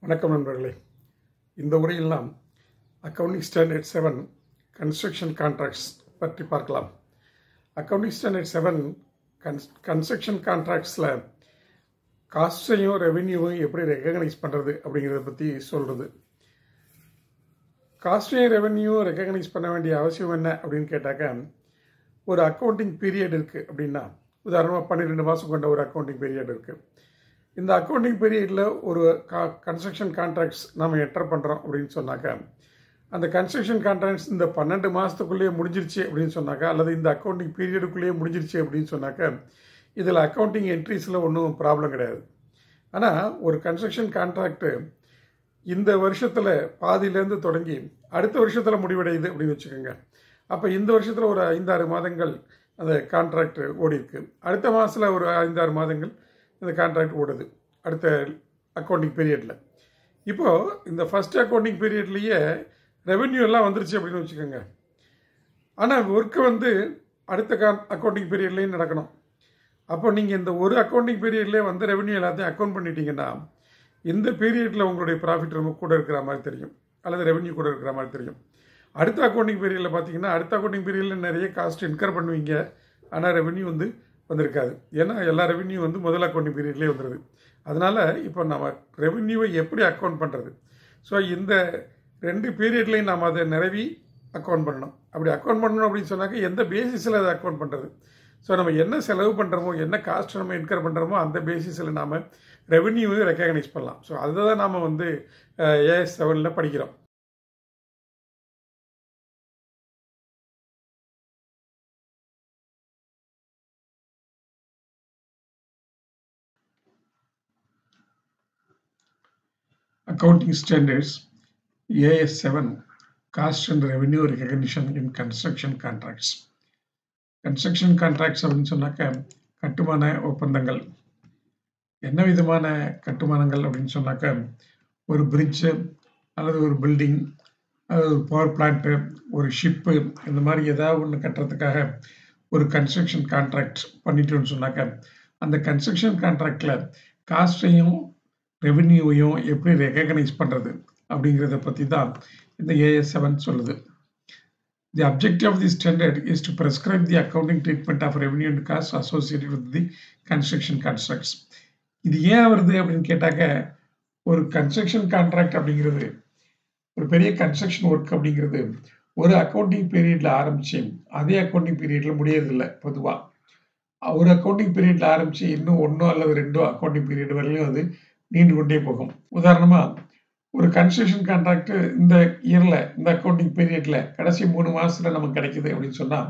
வணக்கம் நண்பர்களே. இந்த உரையில் நாம் அக்கவுண்டிங் ஸ்டாண்டர்ட் 7 கன்ஸ்ட்ரக்ஷன் கான்ட்ராக்ட்ஸ் பற்றி பார்க்கலாம். அக்கவுண்டிங் ஸ்டாண்டர்ட் 7 கன்ஸ்ட்ரக்ஷன் கான்ட்ராக்ட்ஸில் காஸ்டையும் ரெவென்யூவும் எப்படி ரெக்கக்னைஸ் பண்ணுறது அப்படிங்கிறத பற்றி சொல்கிறது. காஸ்டையும் ரெவென்யூவும் ரெக்கக்னைஸ் பண்ண வேண்டிய அவசியம் என்ன அப்படின்னு கேட்டாக்க, ஒரு அக்கௌண்டிங் பீரியட் இருக்குது அப்படின்னா, உதாரணமாக 12 மாதம் கொண்ட ஒரு அக்கௌண்டிங் பீரியட் இருக்குது. இந்த அக்கௌண்டிங் பீரியடில் ஒரு கன்ஸ்ட்ரக்ஷன் கான்ட்ராக்ட்ஸ் நம்ம என்டர் பண்ணுறோம் அப்படின்னு சொன்னாக்க, அந்த கன்ஸ்ட்ரக்ஷன் கான்ட்ராக்ட்ஸ் இந்த 12 மாதத்துக்குள்ளேயே முடிஞ்சிருச்சு அப்படின்னு சொன்னாக்கா, அல்லது இந்த அக்கௌண்டிங் பீரியடுக்குள்ளேயே முடிஞ்சிருச்சு அப்படின்னு சொன்னாக்க, இதில் அக்கௌண்டிங் என்ட்ரிஸில் ஒன்றும் ப்ராப்ளம் கிடையாது. ஆனால் ஒரு கன்ஸ்ட்ரக்ஷன் கான்ட்ராக்டு இந்த வருஷத்தில் பாதியிலேருந்து தொடங்கி அடுத்த வருஷத்தில் முடிவடையுது அப்படின்னு வச்சுக்கோங்க. அப்போ இந்த வருஷத்தில் ஒரு 5-6 மாதங்கள் அந்த கான்ட்ராக்ட் ஓடி இருக்கு, அடுத்த மாதத்தில் ஒரு 5-6 மாதங்கள் இந்த கான்ட்ராக்ட் ஓடுது அடுத்த அக்கௌண்டிங் பீரியடில். இப்போது இந்த ஃபஸ்ட் அக்கௌண்டிங் பீரியட்லேயே ரெவென்யூ எல்லாம் வந்துருச்சு அப்படின்னு வச்சுக்கோங்க. ஆனால் ஒர்க்கு அடுத்த அக்கௌண்டிங் பீரியட்லேயும் நடக்கணும். அப்போ நீங்கள் இந்த ஒரு அக்கௌண்டிங் பீரியட்லேயே ரெவென்யூ எல்லாத்தையும் அக்கௌண்ட் பண்ணிட்டீங்கன்னா, இந்த பீரியடில் உங்களுடைய ப்ராஃபிட் ரொம்ப கூட இருக்கிற மாதிரி தெரியும், அல்லது ரெவென்யூ கூட இருக்கிற மாதிரி தெரியும். அடுத்த அக்கௌண்டிங் பீரியடில் பார்த்தீங்கன்னா, அடுத்த அக்கௌண்டிங் பீரியடில் நிறைய காஸ்ட் இன்கர் பண்ணுவீங்க, ஆனால் ரெவென்யூ வந்திருக்காது. ஏன்னா எல்லா ரெவென்யூ முதல் அக்கௌண்டிங் பீரியட்லேயே வந்துடுது. அதனால் இப்போ நம்ம ரெவென்யூவை எப்படி அக்கௌண்ட் பண்ணுறது? ஸோ இந்த 2 பீரியட்லேயும் நாம் அதை நிரவி அக்கௌண்ட் பண்ணணும். அப்படி அக்கௌண்ட் பண்ணணும் அப்படின்னு சொன்னாக்க, எந்த பேசிஸில் அதை அக்கௌண்ட் பண்ணுறது? ஸோ நம்ம என்ன செலவு பண்ணுறோமோ, என்ன காஸ்ட் நம்ம இன்கர் பண்ணுறோமோ, அந்த பேசிஸில் நாம் ரெவென்யூவை ரெக்கக்னைஸ் பண்ணலாம். ஸோ அதை தான் நாம் AS 7 படிக்கிறோம். Accounting Standards AS 7 Cost and Revenue Recognition in Construction Contracts. Construction Contracts அப்படின்னு சொன்னாக்க, கட்டுமான ஒப்பந்தங்கள். என்ன விதமான கட்டுமானங்கள் அப்படின்னு சொன்னாக்க, ஒரு பிரிட்ஜு அல்லது ஒரு பில்டிங், அல்லது ஒரு பவர் பிளான்ட்டு, ஒரு ஷிப்பு, இந்த மாதிரி ஏதாவது ஒன்று கட்டுறதுக்காக ஒரு கன்ஸ்ட்ரக்ஷன் கான்ட்ராக்ட் பண்ணிட்டோன்னு சொன்னாக்க, அந்த கன்ஸ்ட்ரக்ஷன் கான்ட்ராக்டில் காஸ்ட்டையும் ரெவென்யூவையும் எப்படி ரெக்கக்னைஸ் பண்ணுறது அப்படிங்கிறத பற்றி தான் இந்த AS 7 சொல்லுது. The objective of this standard is to prescribe the accounting treatment of revenue and costs associated with the construction contracts. இது ஏன் வருது அப்படின்னு கேட்டாக்க, ஒரு கன்ஸ்ட்ரக்ஷன் கான்ட்ராக்ட் அப்படிங்கிறது, ஒரு பெரிய கன்ஸ்ட்ரக்ஷன் ஒர்க் அப்படிங்கிறது ஒரு அக்கௌண்டிங் பீரியடில் ஆரம்பித்து அதே அக்கௌண்டிங் பீரியடில் முடியறதில்லை. பொதுவாக ஒரு அக்கௌண்டிங் பீரியடில் ஆரம்பித்து இன்னும் 1 அல்லது 2 அக்கௌண்டிங் பீரியட் வரையிலும் நீண்டு கொண்டே போகும். உதாரணமாக, ஒரு கன்ஸ்ட்ரக்ஷன் கான்ட்ராக்ட் இந்த இயரில், இந்த அக்கௌண்டிங் பீரியடில் கடைசி 3 மாதத்தில் நமக்கு கிடைக்குது அப்படின்னு சொன்னால்,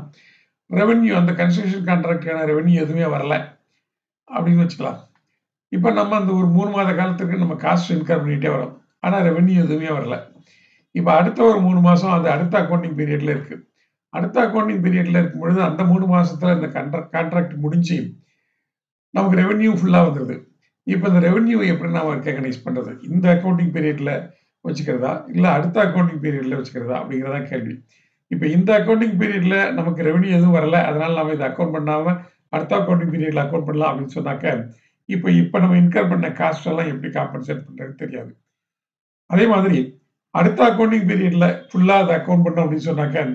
ரெவென்யூ, அந்த கன்ஸ்ட்ரக்ஷன் கான்ட்ராக்டான ரெவென்யூ எதுவுமே வரல அப்படின்னு வச்சுக்கலாம். இப்போ நம்ம அந்த ஒரு 3 மாத காலத்துக்கு நம்ம காஸ்ட் இன்கர் பண்ணிகிட்டே வரோம், ஆனால் ரெவென்யூ எதுவுமே வரல. இப்போ அடுத்த ஒரு 3 மாதம் அது அடுத்த அக்கௌண்டிங் பீரியடில் இருக்குது. அடுத்த அக்கௌண்டிங் பீரியடில் இருக்கும் பொழுது அந்த 3 மாதத்தில் இந்த கான்ட்ராக்ட் முடிஞ்சு நமக்கு ரெவென்யூ ஃபுல்லாக வந்துடுது. இப்போ இந்த ரெவென்யூவை எப்படி நாம் ரெக்கக்னைஸ் பண்ணுறது? இந்த அக்கௌண்டிங் பீரியடில் வச்சுக்கிறதா, இல்லை அடுத்த அக்கௌண்டிங் பீரியடில் வச்சுக்கிறதா அப்படிங்கிறதா கேள்வி. இப்போ இந்த அக்கௌண்டிங் பீரியடில் நமக்கு ரெவென்யூ எதுவும் வரல, அதனால் நம்ம இதை அக்கௌண்ட் பண்ணாமல் அடுத்த அக்கௌண்டிங் பீரியடில் அக்கௌண்ட் பண்ணலாம் அப்படின்னு சொன்னாக்க, இப்போ நம்ம இன்கர் பண்ண காஸ்ட் எல்லாம் எப்படி காம்பன்சேட் பண்ணுறது தெரியாது. அதே மாதிரி அடுத்த அக்கௌண்டிங் பீரியடில் ஃபுல்லாக அதை அக்கௌண்ட் பண்ணோம் அப்படின்னு சொன்னாக்க,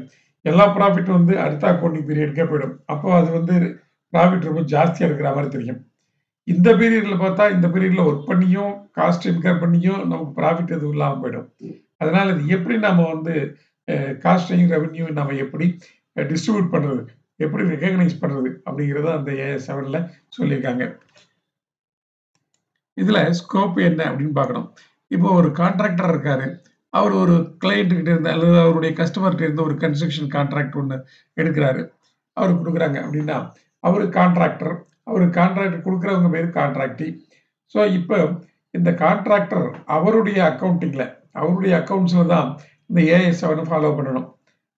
எல்லா ப்ராஃபிட்டும் அடுத்த அக்கௌண்டிங் பீரியடுக்கே போயிடும். அப்போ அது ப்ராஃபிட் ரொம்ப ஜாஸ்தியாக இருக்கிற மாதிரி தெரியும். இந்த பீரியடில் பார்த்தா, இந்த பீரியடில் ஒர்க் பண்ணியும் காஸ்ட் இன்கர் பண்ணியும் நமக்கு ப்ராஃபிட் எதுவும் இல்லாமல் போயிடும். அதனால் இது எப்படி நம்ம காஸ்டையும் ரெவென்யூ நம்ம எப்படி டிஸ்ட்ரிபியூட் பண்ணுறது, எப்படி ரெக்கக்னைஸ் பண்ணுறது அப்படிங்கிறத அந்த AS 7 சொல்லியிருக்காங்க. இதில் ஸ்கோப் என்ன அப்படின்னு பார்க்கணும். இப்போ ஒரு கான்ட்ராக்டர் இருக்காரு, அவர் ஒரு கிளைண்ட்டுக்கிட்ட இருந்து அல்லது அவருடைய கஸ்டமர்கிட்ட இருந்து ஒரு கன்ஸ்ட்ரக்ஷன் கான்ட்ராக்ட் ஒன்று எடுக்கிறாரு, அவருக்கு கொடுக்குறாங்க அப்படின்னா, அவர் கான்ட்ராக்டர், அவர் கான்ட்ராக்ட் கொடுக்குறவங்க பேர் கான்ட்ராக்டி. ஸோ இப்போ இந்த கான்ட்ராக்டர் அவருடைய அக்கௌண்ட்ஸில் தான் இந்த AS 7 ஃபாலோ பண்ணணும்.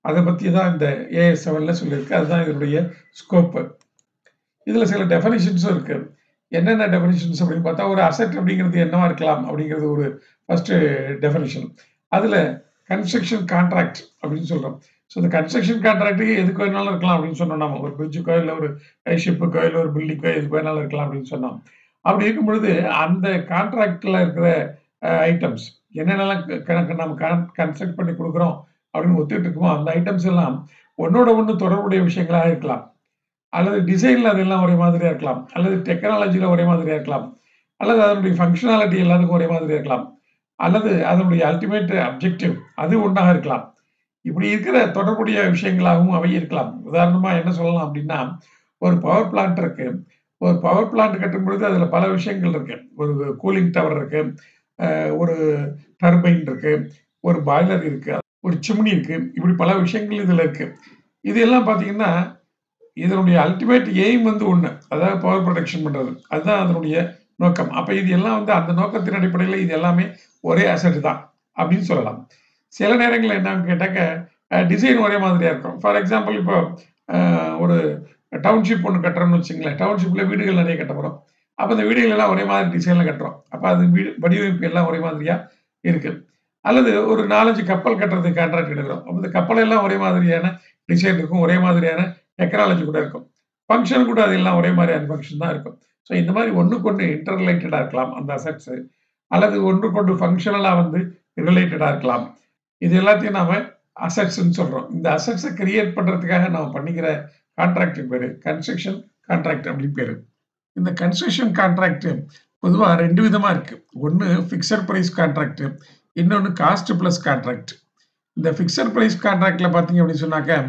அதை பற்றி தான் இந்த AS 7 சொல்லியிருக்கு. அதுதான் இதனுடைய ஸ்கோப்பு. இதில் சில டெஃபனிஷன்ஸும் இருக்குது. என்னென்ன டெஃபனிஷன்ஸ் அப்படின்னு பார்த்தா, ஒரு அசெட் அப்படிங்கிறது என்னவா இருக்கலாம் அப்படிங்கிறது ஒரு ஃபர்ஸ்ட் டெஃபனிஷன். அதில் கன்ஸ்ட்ரக்ஷன் கான்ட்ராக்ட் அப்படின்னு சொல்கிறோம். ஸோ இந்த கன்ஸ்ட்ரக்ஷன் கான்ட்ராக்டுக்கு எதுக்கு வேணாலும் இருக்கலாம் அப்படின்னு சொன்னோம். நம்ம ஒரு பிரிட்ஜுக்கோ, இல்லை ஒரு ஷிப்புக்கோ, இல்லை ஒரு பில்டிங்கோ எதுக்கு வேணாலும் இருக்கலாம் அப்படின்னு சொன்னோம். அப்படி இருக்கும் பொழுது அந்த கான்ட்ராக்டில் இருக்கிற ஐட்டம்ஸ் என்னென்னலாம் நம்ம கன்ஸ்ட்ரக்ட் பண்ணி கொடுக்குறோம் அப்படின்னு ஒத்துக்கிட்டு இருக்குமோ அந்த ஐட்டம்ஸ் எல்லாம் ஒன்னோட ஒன்று தொடர்புடைய விஷயங்களாக இருக்கலாம், அல்லது டிசைனில் அதெல்லாம் ஒரே மாதிரியாக இருக்கலாம், அல்லது டெக்னாலஜியில் ஒரே மாதிரியாக இருக்கலாம், அல்லது அதனுடைய ஃபங்க்ஷனாலிட்டி எல்லாத்துக்கும் ஒரே மாதிரியாக இருக்கலாம், அல்லது அதனுடைய அல்டிமேட் அப்ஜெக்டிவ் அது ஒன்றாக இருக்கலாம். இப்படி இருக்கிற தொடர்புடைய விஷயங்களாகவும் அவை இருக்கலாம். உதாரணமா என்ன சொல்லலாம் அப்படின்னா, ஒரு பவர் பிளான்ட் இருக்கு. ஒரு பவர் பிளான்ட் கட்டும் பொழுது அதுல பல விஷயங்கள் இருக்கு. ஒரு கூலிங் டவர் இருக்கு, ஒரு டர்பைன் இருக்கு, ஒரு பாய்லர் இருக்கு, ஒரு சிம்னி இருக்கு. இப்படி பல விஷயங்கள் இதுல இருக்கு. இது எல்லாம் பார்த்தீங்கன்னா, இதனுடைய அல்டிமேட் எய்ம் வந்து ஒண்ணு. அதாவது பவர் புரொடக்ஷன் பண்றது. அதுதான் அதனுடைய நோக்கம். அப்ப இது எல்லாம் வந்து அந்த நோக்கத்தின் அடிப்படையில இது எல்லாமே ஒரே அசெட் தான் அப்படின்னு சொல்லலாம். சில நேரங்கள்ல என்னன்னு கேட்டாக்க, டிசைன் ஒரே மாதிரியா இருக்கும். ஃபார் எக்ஸாம்பிள் இப்போ ஒரு டவுன்ஷிப் ஒண்ணு கட்டுறோம்னு வச்சுக்கங்களேன். டவுன்ஷிப்ல வீடுகள் நிறைய கட்ட போறோம். அப்ப அந்த வீடுகள் எல்லாம் ஒரே மாதிரி டிசைன்ல கட்டுறோம். அப்ப அது வீடு வடிவமைப்பு எல்லாம் ஒரே மாதிரியா இருக்கு. அல்லது ஒரு 4, 5 கப்பல் கட்டுறதுக்கு கான்ட்ராக்ட் எடுக்கிறோம். அப்ப இந்த கப்பல் எல்லாம் ஒரே மாதிரியான டிசைன் இருக்கும். ஒரே மாதிரியான டெக்னாலஜி கூட இருக்கும். ஃபங்ஷன் கூட அது எல்லாம் ஒரே மாதிரியான ஃபங்ஷன் தான் இருக்கும். ஸோ இந்த மாதிரி ஒண்ணுக்கொண்ணு இன்டர் ரிலேட்டடா இருக்கலாம் அந்த அசெட்ஸ். அல்லது ஒன்றுக்கொன்று ஃபங்ஷனலா வந்து ரிலேட்டடா இருக்கலாம். இது எல்லாத்தையும் நாம அசெட்ஸ்ன்னு சொல்றோம். இந்த அசெட்ஸ கிரியேட் பண்றதுக்காக நாம பண்ணிக்கிற கான்ட்ராக்ட்க்கு பேரு கன்ஸ்ட்ரக்ஷன் கான்ட்ராக்ட் அப்படின்னு பேரு. இந்த கன்ஸ்ட்ரக்ஷன் கான்ட்ராக்ட் பொதுவா 2 விதமா இருக்கு. ஒண்ணு பிக்ஸட் பிரைஸ் கான்ட்ராக்ட், இன்னொன்னு காஸ்ட் பிளஸ் கான்ட்ராக்ட். இந்த பிக்ஸட் பிரைஸ் கான்ட்ராக்ட்ல பார்த்தீங்க அப்படின்னு சொன்னாக்க,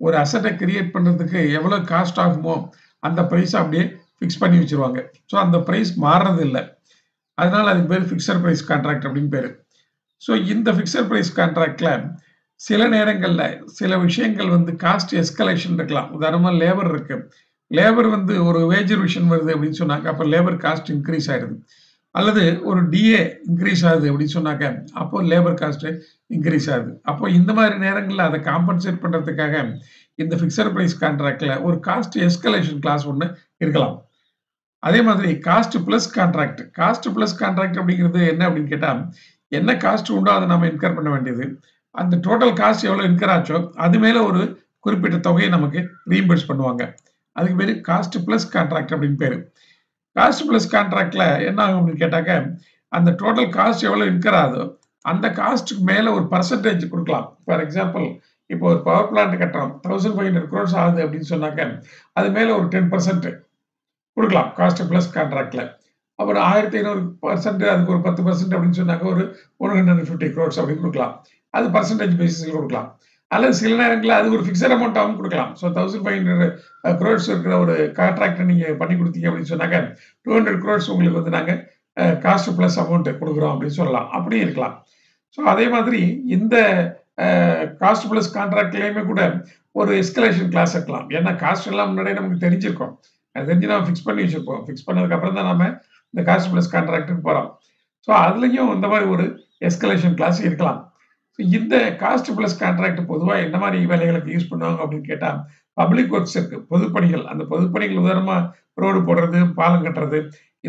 ஒரு அசெட்ட கிரியேட் பண்றதுக்கு எவ்வளவு காஸ்ட் ஆகுமோ அந்த பிரைஸ் அப்படியே ஃபிக்ஸ் பண்ணி வச்சிருவாங்க. ஸோ அந்த பிரைஸ் மாறுறது இல்ல. அதனால அதுக்கு பேர் பிக்ஸட் பிரைஸ் கான்ட்ராக்ட் அப்படின்னு பேரு. ஸோ இந்த பிக்ஸட் பிரைஸ் கான்ட்ராக்ட்ல சில நேரங்கள்ல சில விஷயங்கள் வந்து காஸ்ட் எஸ்கலேஷன் இருக்கலாம். உதாரணமா லேபர் இருக்கு. லேபர் வந்து ஒரு வேஜ் ரிவிஷன் வருது அப்படின்னு சொன்னாக்க, அப்ப லேபர் காஸ்ட் இன்க்ரீஸ் ஆயிடுது. அல்லது ஒரு டிஏ இன்க்ரீஸ் ஆகுது அப்படின்னு சொன்னாக்க, அப்போ லேபர் காஸ்ட் இன்க்ரீஸ் ஆகுது. அப்போ இந்த மாதிரி நேரங்கள்ல அதை காம்பன்சேட் பண்றதுக்காக இந்த பிக்ஸட் பிரைஸ் கான்ட்ராக்ட்ல ஒரு காஸ்ட் எஸ்கலேஷன் கிளாஸ் ஒண்ணு இருக்கலாம். அதே மாதிரி cost plus contract. Cost plus contract அப்படிங்கிறது என்ன அப்படின்னு கேட்டா, என்ன காஸ்ட் உண்டோ அதை நம்ம இன்கர் பண்ண வேண்டியது. அந்த டோட்டல் காஸ்ட் எவ்வளவு இன்கர் ஆச்சோ அது மேல ஒரு குறிப்பிட்ட தொகையை நமக்கு ரீஇம்பர்ஸ் பண்ணுவாங்க. அதுக்கு பேரு காஸ்ட் பிளஸ் கான்ட்ராக்ட் அப்படின்னு பேரு. காஸ்ட் பிளஸ் கான்ட்ராக்ட்ல என்ன ஆகும் அப்படின்னு கேட்டாக்க, அந்த டோட்டல் காஸ்ட் எவ்வளவு இன்கர் ஆகுதோ அந்த காஸ்ட்டுக்கு மேல ஒரு பர்சன்டேஜ் கொடுக்கலாம். ஃபார் எக்ஸாம்பிள் இப்போ ஒரு பவர் பிளான்ட் கட்டுறோம், 1500 crores ஆகுது அப்படின்னு சொன்னாக்க, அது மேல ஒரு 10% கொடுக்கலாம் காஸ்ட் பிளஸ் கான்ட்ராக்ட்ல. அப்புறம் 1500% அதுக்கு ஒரு 10% அப்படின்னு சொன்னாக்க ஒரு 150 crores அப்படின்னு கொடுக்கலாம். அது பர்சன்டேஜ் பேசிஸ்ல கொடுக்கலாம். அல்லது சில நேரங்களில் அது ஒரு ஃபிக்ஸட் அமௌண்ட்டாகவும் கொடுக்கலாம். ஸோ 1500 crores இருக்கிற ஒரு கான்ட்ராக்டை நீங்க பண்ணி கொடுத்தீங்க அப்படின்னு சொன்னாக்க 200 crores உங்களுக்கு வந்து நாங்க காஸ்ட் பிளஸ் அமௌண்ட் கொடுக்குறோம் அப்படின்னு சொல்லலாம். அப்படியும் இருக்கலாம். ஸோ அதே மாதிரி இந்த காஸ்ட் பிளஸ் கான்ட்ராக்ட்லயுமே கூட ஒரு எஸ்கலேஷன் கிளாஸ் இருக்கலாம். ஏன்னா காஸ்ட் எல்லாம் முன்னாடியே நமக்கு தெரிஞ்சிருக்கும். அது தெரிஞ்சு நம்ம ஃபிக்ஸ் பண்ணி வச்சிருப்போம். ஃபிக்ஸ் பண்ணதுக்கு அப்புறம் தான் நம்ம இந்த காஸ்ட் பிளஸ் கான்ட்ராக்ட்டுக்கு போறோம். ஸோ அதுலயும் இந்த மாதிரி ஒரு எஸ்கலேஷன் கிளாஸ் இருக்கலாம். இந்த காஸ்ட் பிளஸ் கான்ட்ராக்ட் பொதுவா என்ன மாதிரி வேலைகளுக்கு யூஸ் பண்ணுவாங்க அப்படின்னு கேட்டா, பப்ளிக் ஒர்க்ஸ் இருக்கு, பொதுப்பணிகள். அந்த பொதுப்பணிகள் உதாரணமா ரோடு போடுறது, பாலம் கட்டுறது,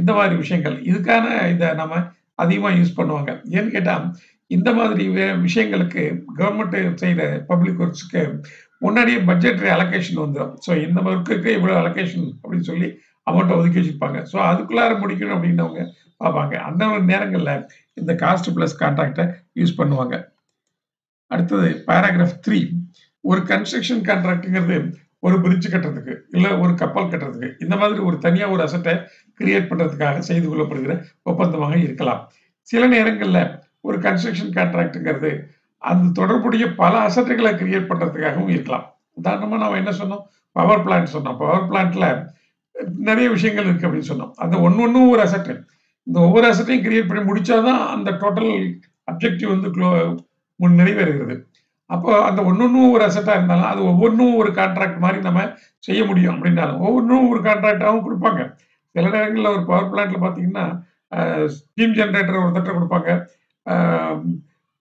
இந்த மாதிரி விஷயங்கள். இதுக்கான இதை நம்ம அதிகமா யூஸ் பண்ணுவாங்க. ஏன்னு கேட்டா, இந்த மாதிரி விஷயங்களுக்கு கவர்மெண்ட் செய்யற பப்ளிக் ஒர்க்ஸ்க்கு முன்னாடியே பட்ஜெட்டரி அலோகேஷன் வந்துடும். ஸோ இந்த ஒர்க்குக்கு இவ்வளவு அலோகேஷன் அப்படின்னு சொல்லி அமௌண்ட்டை ஒதுக்கி வச்சிருப்பாங்க. ஸோ அதுக்குள்ளார முடிக்கணும் அப்படின்னு அவங்க பார்ப்பாங்க. அந்த நேரங்கள்ல இந்த காஸ்ட் பிளஸ் கான்ட்ராக்டை யூஸ் பண்ணுவாங்க. அடுத்தது பேராகிராஃப் 3. ஒரு கன்ஸ்ட்ரக்ஷன் கான்ட்ராக்ட்ங்கிறது ஒரு பிரிட்ஜ் கட்டுறதுக்கு, இல்ல ஒரு கப்பல் கட்டுறதுக்கு, இந்த மாதிரி ஒரு தனியா ஒரு அசெட்டை கிரியேட் பண்றதுக்காக செய்து கொள்ளப்படுகிற ஒப்பந்தமாக இருக்கலாம். சில நேரங்கள்ல ஒரு கன்ஸ்ட்ரக்ஷன் கான்ட்ராக்ட்ங்கிறது அந்த தொடர்புடைய பல அசெட்டுகளை கிரியேட் பண்றதுக்காகவும் இருக்கலாம். உதாரணமா நம்ம என்ன சொன்னோம், பவர் பிளான்ட் சொன்னோம். பவர் பிளான்ட்ல நிறைய விஷயங்கள் இருக்கு அப்படின்னு சொன்னோம். அந்த ஒன்னொன்னும் ஒரு அசெட். இந்த ஒவ்வொரு அசெட்டையும் கிரியேட் பண்ணி முடிச்சாதான் அந்த டோட்டல் அப்ஜெக்டிவ் வந்து நிறைவேறுகிறது. அப்போ அந்த ஒன்னொன்னும் ஒரு அசெட்டா இருந்தாலும் அது ஒவ்வொன்றும் ஒரு கான்ட்ராக்ட் மாதிரி நம்ம செய்ய முடியும் அப்படின்னாலும் ஒவ்வொன்றும் ஒரு கான்ட்ராக்டாகவும் கொடுப்பாங்க. சில நேரங்களில் ஒரு பவர் பிளான்ட்ல பார்த்தீங்கன்னா ஸ்டீம் ஜெனரேட்டர் ஒருத்தட்ட கொடுப்பாங்க,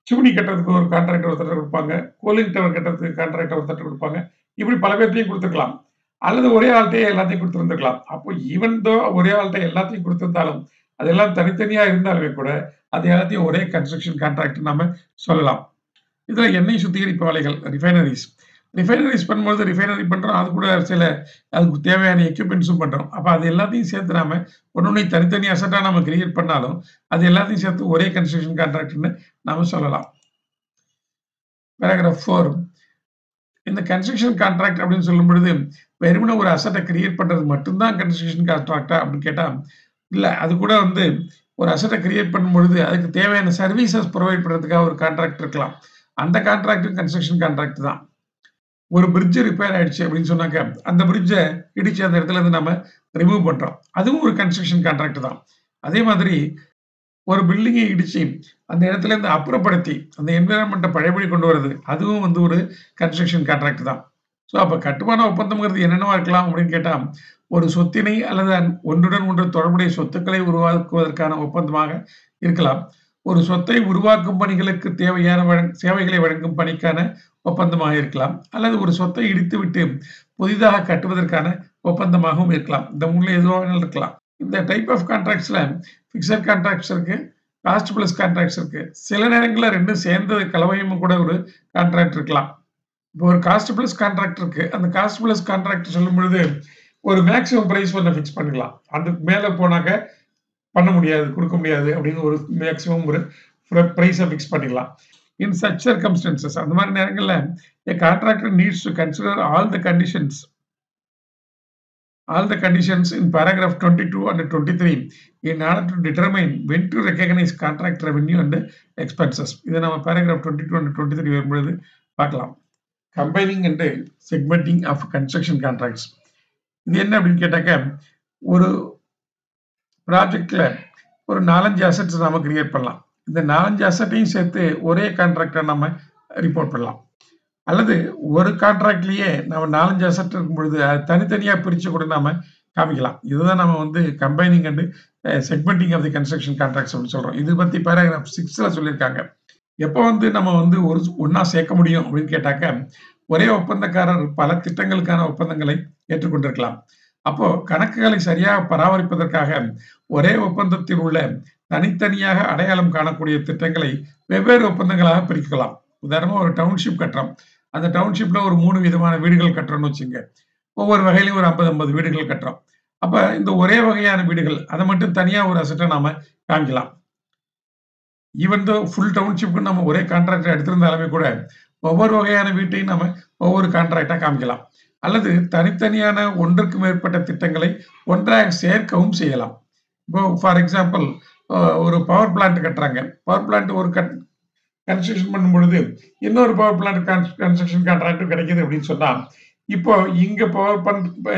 சிம்னி கட்டுறதுக்கு ஒரு கான்ட்ராக்டர் ஒருத்தட்ட கொடுப்பாங்க, கூலிங் டவர் கட்டுறதுக்கு கான்ட்ராக்டர் ஒருத்தட்ட கொடுப்பாங்க. இப்படி பல பேர்த்தையும் கொடுத்துருக்கலாம். அல்லது ஒரே ஆள்கிட்டயே எல்லாத்தையும் கொடுத்துருந்துருக்கலாம். அப்போ ஈவன் தோ ஒரே ஆள்கிட்ட எல்லாத்தையும் கொடுத்திருந்தாலும் அதெல்லாம் தனித்தனியா இருந்தாலுமே கூட அது எல்லாத்தையும் ஒரே கன்ஸ்ட்ரக்ஷன் கான்ட்ராக்ட் நாம சொல்லலாம். இதுல எண்ணெய் சுத்திகரிப்பு ஆலைகள், ரிஃபைனரிஸ், ரிஃபைனரைஸ் பண்ணும்போது ரிஃபைனரி பண்றோம். அது கூட சில அதுக்கு தேவையான எக்யூப்மென்ட்ஸும் பண்றோம். அப்ப அது எல்லாத்தையும் சேர்த்து நாம ஒண்ணொண்ணையும் தனித்தனி அசெட்டா நம்ம கிரியேட் பண்ணாலும், அது எல்லாத்தையும் சேர்த்து ஒரே கன்ஸ்ட்ரக்ஷன் கான்ட்ராக்ட்ன்னு நாம சொல்லலாம். பேராகிராஃப் 4 இந்த கன்ஸ்ட்ரக்ஷன் கான்ட்ராக்ட் அப்படின்னு சொல்லும் பொழுது, வெறுமனே ஒரு அசெட்ட கிரியேட் பண்றது மட்டும் தான் கன்ஸ்ட்ரக்ஷன் கான்ட்ராக்ட்டா அப்படின்னு கேட்டா, இல்ல. அது கூட வந்து ஒரு அசெட்ட கிரியேட் பண்ணும்பொழுது, அதுக்கு தேவையான சர்வீசஸ் புரொவைட் பண்றதுக்காக ஒரு கான்ட்ராக்ட் இருக்கலாம். அந்த கான்ட்ராக்ட்டும் கன்ஸ்ட்ரக்ஷன் கான்ட்ராக்ட் தான். ஒரு பிரிட்ஜ் ரிப்பேர் ஆயிடுச்சு அப்படின்னு சொன்னாக்க, அந்த பிரிட்ஜ இடிச்சு அந்த இடத்துல இருந்து நம்ம ரிமூவ் பண்றோம். அதுவும் ஒரு கன்ஸ்ட்ரக்ஷன் கான்ட்ராக்ட் தான். அதே மாதிரி ஒரு பில்டிங்க இடிச்சு அந்த இடத்துல இருந்து அப்புறப்படுத்தி அந்த என்விரான்மென்ட்ட பழையபடி கொண்டு வரது, அதுவும் வந்து ஒரு கன்ஸ்ட்ரக்ஷன் கான்ட்ராக்ட் தான். ஸோ அப்ப கட்டுமான ஒப்பந்தம்ங்கிறது என்னென்னவா இருக்கலாம் அப்படின்னு கேட்டா, ஒரு சொத்தினை அல்லது ஒன்றுடன் ஒன்று தொடர்புடைய சொத்துக்களை உருவாக்குவதற்கான ஒப்பந்தமாக இருக்கலாம். ஒரு சொத்தை உருவாக்கும் பணிகளுக்கு தேவையான சேவைகளை வழங்கும் பணிக்கான ஒப்பந்தமாக இருக்கலாம். அல்லது ஒரு சொத்தை இடித்துவிட்டு புதிதாக கட்டுவதற்கான ஒப்பந்தமாகவும் இருக்கலாம். இந்த 3ல எதுவா வேணாலும் இருக்கலாம். இந்த டைப் ஆஃப் கான்ட்ராக்ட்ஸ்ல பிக்ஸட் கான்ட்ராக்ட்ஸ் இருக்கு, காஸ்ட் பிளஸ் கான்ட்ராக்ட்ஸ் இருக்கு. சில நேரங்கள்ல 2ம் சேர்ந்து கலவையும் கூட ஒரு கான்ட்ராக்ட் இருக்கலாம். இப்போ ஒரு காஸ்ட் பிளஸ் கான்ட்ராக்ட் இருக்கு. அந்த காஸ்ட் பிளஸ் கான்ட்ராக்ட் சொல்லும் பொழுது ஒரு மேக்ஸிமம் பிரைஸ் ஒண்ண ஃபிக்ஸ் பண்ணிக்கலாம். அதுக்கு மேல போனாக்க பண்ண முடியாது, கொடுக்க முடியாது அப்படின்னு ஒரு மேக்ஸிமம் ஒரு பிரைஸ ஃபிக்ஸ் பண்ணிக்கலாம். இன் சச் சர்கம்ஸ்டன்சஸ் அந்த மாதிரி நேரங்கள்ல a contractor needs to consider all the conditions in paragraph 22 and 23 in order to determine when to recognize contract revenue and expenses. இதை நம்ம paragraph 22 and 23 வரும்பொழுது பார்க்கலாம். Combining and segmenting of construction contracts. இது என்ன அப்படின்னு கேட்டாக்க, ஒரு ப்ராஜெக்ட்ல ஒரு 4-5 அசெட்ஸ் நாம கிரியேட் பண்ணலாம். இந்த 4-5 அசெட்டையும் சேர்த்து ஒரே கான்ட்ராக்டா நம்ம ரிப்போர்ட் பண்ணலாம். அல்லது ஒரு கான்ட்ராக்ட்லயே நம்ம 4-5 அசெட் இருக்கும் பொழுது அது தனித்தனியா பிரிச்சு கூட நாம காமிக்கலாம். இதுதான் நம்ம வந்து combining and segmenting of the construction contracts அப்படின்னு சொல்றோம். இது பத்தி பேராகிராஃப் 6ல சொல்லியிருக்காங்க. எப்போ வந்து நம்ம வந்து ஒண்ணா சேர்க்க முடியும் அப்படின்னு கேட்டாக்க, ஒரே ஒப்பந்தக்காரர் பல திட்டங்களுக்கான ஒப்பந்தங்களை ஏற்றுக்கொண்டிருக்கலாம். அப்போ கணக்குகளை சரியாக பராமரிப்பதற்காக ஒரே ஒப்பந்தத்தில் உள்ள தனித்தனியாக அடையாளம் காணக்கூடிய திட்டங்களை வெவ்வேறு ஒப்பந்தங்களாக பிரிக்கலாம். உதாரணமா ஒரு டவுன்ஷிப் கட்டுறோம். அந்த டவுன்ஷிப்ல ஒரு 3 விதமான வீடுகள் கட்டுறோம்னு வச்சுங்க. ஒவ்வொரு வகையிலும் ஒரு 50 வீடுகள் கட்டுறோம். அப்ப இந்த ஒரே வகையான வீடுகள் அதை மட்டும் தனியா ஒரு அசெட்டை நாம காமிக்கலாம். ஈவன் தோ ஃபுல் டவுன்ஷிப்க்கு நம்ம ஒரே கான்ட்ராக்டர் எடுத்திருந்தாலுமே கூட ஒவ்வொரு வகையான வீட்டையும் நம்ம ஒவ்வொரு கான்ட்ராக்டா காமிக்கலாம். அல்லது தனித்தனியான ஒன்றுக்கு மேற்பட்ட திட்டங்களை ஒன்றாக சேர்க்கவும் செய்யலாம். இப்போ ஃபார் எக்ஸாம்பிள் ஒரு பவர் பிளான்ட் கட்டுறாங்க. பவர் பிளான்ட் ஒரு கன்ஸ்ட்ரக்ஷன் பண்ணும் பொழுது இன்னொரு பவர் பிளான்ட் கன்ஸ்ட்ரக்ஷன் கான்ட்ராக்டும் கிடைக்குது அப்படின்னு சொன்னா, இப்போ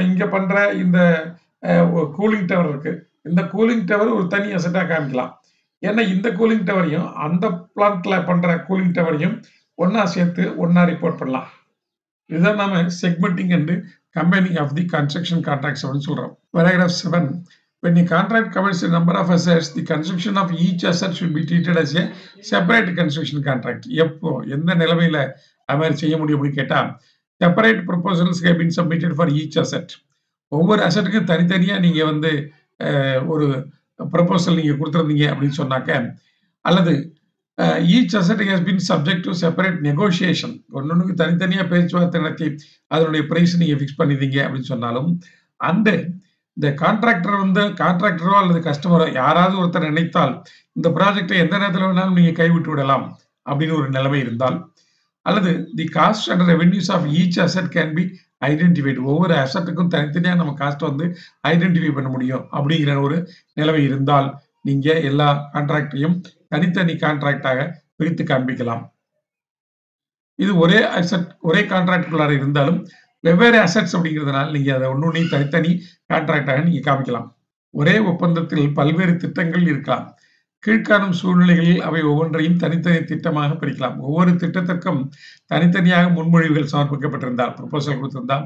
இங்க பண்ற இந்த கூலிங் டவர் இருக்கு. இந்த கூலிங் டவர் ஒரு தனி அசெட்டா காமிக்கலாம். ஏன்னா இந்த கூலிங் டவரையும் அந்த பிளான்ட்ல பண்ற கூலிங் டவரையும் ஒன்னா சேர்த்து ஒன்னா ரிப்போர்ட் பண்ணலாம். இதுதான் நாம segmenting and combining of the construction contracts அப்படின்னு சொல்றோம். Paragraph 7. When a contract covers a number of assets, the construction of each asset should be treated as a separate construction contract. எப்போ எந்த நிலைமையில அது மாதிரி செய்ய முடியும் அப்படின்னு கேட்டா, separate proposals have been submitted for each asset. ஒவ்வொரு அசெட்டுக்கும் தனித்தனியா நீங்க வந்து ஒரு ப்ரொபோசல் நீங்க கொடுத்துருந்தீங்க அப்படின்னு சொன்னாக்க, அல்லது each asset has been subject to separate negotiation. ஒன்னொன்னுக்கு தனித்தனியா பேச்சுவார்த்தை நடத்தி அதனுடைய பிரைஸ் நீங்க ஃபிக்ஸ் பண்ணிருந்தீங்க அப்படின்னு சொன்னாலும், அந்த இந்த கான்ட்ராக்டர் வந்து கான்ட்ராக்டரோ அல்லது கஸ்டமரோ யாராவது ஒருத்தர் நினைத்தால் இந்த ப்ராஜெக்டை எந்த நேரத்தில் வேணாலும் நீங்க கைவிட்டு விடலாம் அப்படின்னு ஒரு நிலைமை இருந்தால், அல்லது the cost and revenues of each asset can be identified. ஒவ்வொரு அசெட்டுக்கும் தனித்தனியா நம்ம காஸ்ட் வந்து ஐடென்டிஃபை பண்ண முடியும் அப்படிங்கிற ஒரு நிலைமை இருந்தால், நீங்க எல்லா கான்ட்ராக்டையும் தனித்தனி கான்ட்ராக்டாக பிரித்து காண்பிக்கலாம். இது ஒரே அசெட் ஒரே கான்ட்ராக்டுக்குள்ளார இருந்தாலும் வெவ்வேறு அசெட்ஸ் அப்படிங்கிறதுனால நீங்க அதை ஒன்னொன்னையும் தனித்தனி கான்ட்ராக்டாக நீங்க காமிக்கலாம். ஒரே ஒப்பந்தத்தில் பல்வேறு திட்டங்கள் இருக்கலாம். கீழ்காணும் சூழ்நிலைகளில் அவை ஒவ்வொன்றையும் தனித்தனி திட்டமாக பிரிக்கலாம். ஒவ்வொரு திட்டத்திற்கும் தனித்தனியாக முன்மொழிவுகள் சமர்ப்பிக்கப்பட்டிருந்தால், ப்ரொபோசல் கொடுத்திருந்தால்,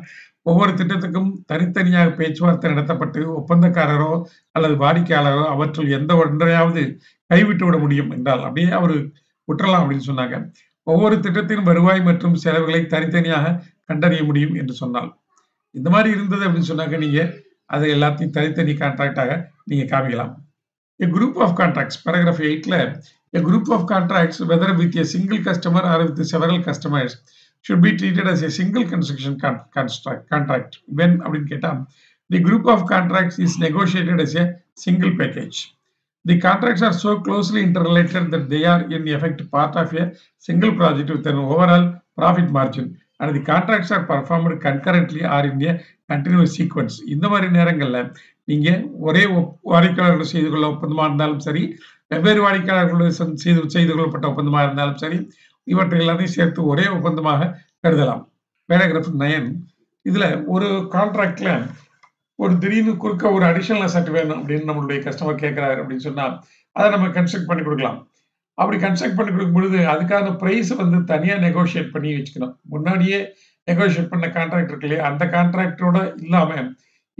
ஒவ்வொரு திட்டத்துக்கும் தனித்தனியாக பேச்சுவார்த்தை நடத்தப்பட்டு ஒப்பந்தக்காரரோ அல்லது வாடிக்கையாளரோ அவற்றுள் எந்த ஒன்றையாவது கைவிட்டு விட முடியும் என்றால் அப்படியே அவரு விட்டுறலாம் அப்படின்னு சொன்னாங்க. ஒவ்வொரு திட்டத்தின் வருவாய் மற்றும் செலவுகளை தனித்தனியாக கண்டறிய முடியும் என்று சொன்னால், இந்த மாதிரி இருந்தது அப்படின்னு சொன்னாக்க நீங்க அதை எல்லாத்தையும் தனித்தனி கான்ட்ராக்டாக நீங்க காமிக்கலாம். A group of contracts, paragraph 8ல a group of contracts whether with a single customer or with several customers should be treated as a single construction contract. When அப்படின்னு கேட்டா, the group of contracts is negotiated as a single package. The contracts are so closely interrelated that they are in effect part of a single project with an overall profit margin. And the contracts are performed concurrently or in a continuous sequence. இந்த மாதிரி நேரங்கள்ல நீங்க ஒரே வாடிக்கையாளர்கள் செய்து கொள்ள ஒப்பந்தமா இருந்தாலும் சரி, வெவ்வேறு வாடிக்கையாளர்களோடு செய்து கொள்ளப்பட்ட ஒப்பந்தமா இருந்தாலும் சரி, இவற்றை எல்லாத்தையும் சேர்த்து ஒரே ஒப்பந்தமாக கருதலாம். பேராகிராஃப் 9 இதுல ஒரு கான்ட்ராக்ட்ல ஒரு திடீர்னு குறுக்க ஒரு அடிஷனல் அசெட் வேணும் அப்படின்னு நம்மளுடைய கஸ்டமர் கேட்கிறாரு அப்படின்னு சொன்னா அதை நம்ம கன்ஸ்ட்ரக்ட் பண்ணி கொடுக்கலாம். அப்படி கன்ஸ்ட்ரக்ட் பண்ணி கொடுக்கும் பொழுது அதுக்கான பிரைஸ் வந்து தனியா நெகோஷியேட் பண்ணி வச்சுக்கணும். முன்னாடியே நெகோஷியேட் பண்ண கான்ட்ராக்ட் இருக்கு இல்லையா, அந்த கான்ட்ராக்டோட இல்லாம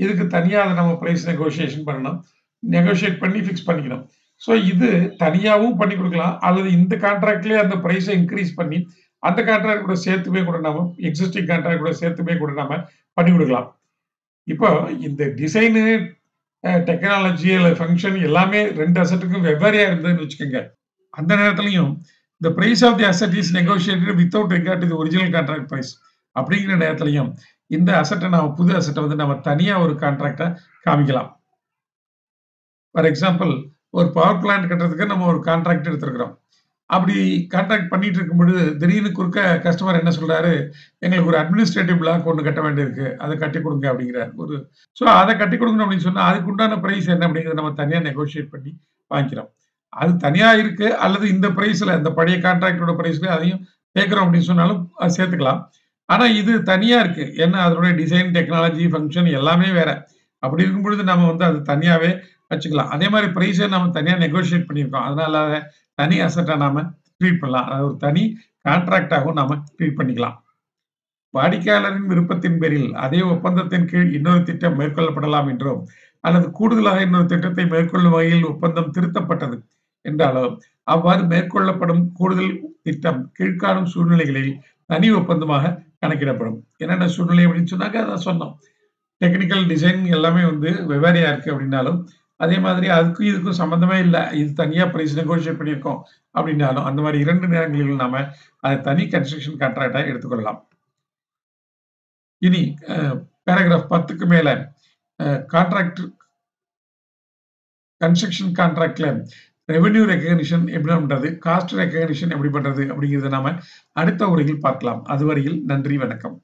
இதுக்கு தனியா அதை நம்ம பிரைஸ் நெகோசியேஷன் பண்ணணும், நெகோஷியேட் பண்ணி ஃபிக்ஸ் பண்ணிக்கணும். ஸோ இது தனியாகவும் பண்ணி கொடுக்கலாம், அல்லது இந்த கான்ட்ராக்ட்லேயே அந்த பிரைஸை இன்க்ரீஸ் பண்ணி அந்த கான்ட்ராக்ட் கூட சேர்த்துமே கூட நாம எக்ஸிஸ்டிங் கான்ட்ராக்ட் கூட சேர்த்துமே கூட நாம பண்ணி கொடுக்கலாம். இப்போ இந்த டிசைனு, டெக்னாலஜி அல்லது ஃபங்க்ஷன் எல்லாமே ரெண்டு அசெட்டுக்கும் வெவ்வேறையா இருந்ததுன்னு வச்சுக்கோங்க. அந்த நேரத்துலையும் the price of the asset is negotiated without regard to the original contract price. அப்படிங்கிற நேரத்துலையும் இந்த அசெட்டை நம்ம புது அசெட்டை வந்து நம்ம தனியா ஒரு கான்ட்ராக்டா காமிக்கலாம். ஃபார் எக்ஸாம்பிள், ஒரு பவர் பிளான்ட் கட்டுறதுக்கு நம்ம ஒரு கான்ட்ராக்ட் எடுத்திருக்கிறோம். அப்படி கான்ட்ராக்ட் பண்ணிட்டு இருக்கும் பொழுது திடீர்னு குறுக்க கஸ்டமர் என்ன சொல்றாரு, எங்களுக்கு ஒரு அட்மினிஸ்ட்ரேட்டிவ் பிளாக் ஒன்று கட்ட வேண்டியிருக்கு, அதை கட்டி கொடுங்க அப்படிங்கிறார். அதை கட்டி கொடுக்கணும் அப்படின்னு சொன்னா அதுக்கு உண்டான பிரைஸ் என்ன அப்படிங்கிறத நம்ம தனியா நெகோசியேட் பண்ணி வாங்கிக்கிறோம். அது தனியா இருக்கு, அல்லது இந்த பிரைஸ்ல இந்த பழைய கான்ட்ராக்டோட பிரைஸ்ல அதையும் கேட்கிறோம் அப்படின்னு சொன்னாலும் அது சேர்த்துக்கலாம். ஆனா இது தனியா இருக்கு, ஏன்னா அதனுடைய டிசைன், டெக்னாலஜி, ஃபங்க்ஷன் எல்லாமே வேற. அப்படி இருக்கும் பொழுது நம்ம வந்து அது தனியாவே வச்சுக்கலாம். அதே மாதிரி பிரைஸை நம்ம தனியா நெகோசியேட் பண்ணியிருக்கோம், அதனால அதை தனி அசெட்டா நாம ட்ரீட் பண்ணலாம். அதாவது ஒரு தனி கான்ட்ராக்டாகவும் நாம ட்ரீட் பண்ணிக்கலாம். வாடிக்கையாளரின் விருப்பத்தின் பேரில் அதே ஒப்பந்தத்தின் கீழ் இன்னொரு திட்டம் மேற்கொள்ளப்படலாம் என்றும், அல்லது கூடுதலாக இன்னொரு திட்டத்தை மேற்கொள்ளும் வகையில் ஒப்பந்தம் திருத்தப்பட்டது என்றாலும் அவ்வாறு மேற்கொள்ளப்படும் கூடுதல் திட்டம் கீழ்காணும் சூழ்நிலைகளில் தனி ஒப்பந்தமாக கணக்கிடப்படும். என்னென்ன சூழ்நிலை அப்படின்னு சொன்னாக்க அதான் சொன்னோம். டெக்னிக்கல் டிசைன் எல்லாமே வந்து வெவ்வேறையா இருக்கு அப்படின்னாலும், அதே மாதிரி அதுக்கும் இதுக்கும் சம்பந்தமே இல்லை, இது தனியா பிரைஸ் நெகோசியேட் பண்ணியிருக்கோம் அப்படின்னாலும், அந்த மாதிரி இரண்டு நேரங்களிலும் நாம அதை தனி கன்ஸ்ட்ரக்ஷன் கான்ட்ராக்டா எடுத்துக்கொள்ளலாம். இனி பேராகிராஃப் 10க்கு மேல கான்ட்ராக்ட் கன்ஸ்ட்ரக்ஷன் கான்ட்ராக்ட்ல ரெவென்யூ ரெகக்னிஷன் எப்படி பண்றது, காஸ்ட் ரெகக்னிஷன் எப்படி பண்றது அப்படிங்கிறத நாம அடுத்த உரையில் பார்க்கலாம். அதுவரையில் நன்றி, வணக்கம்.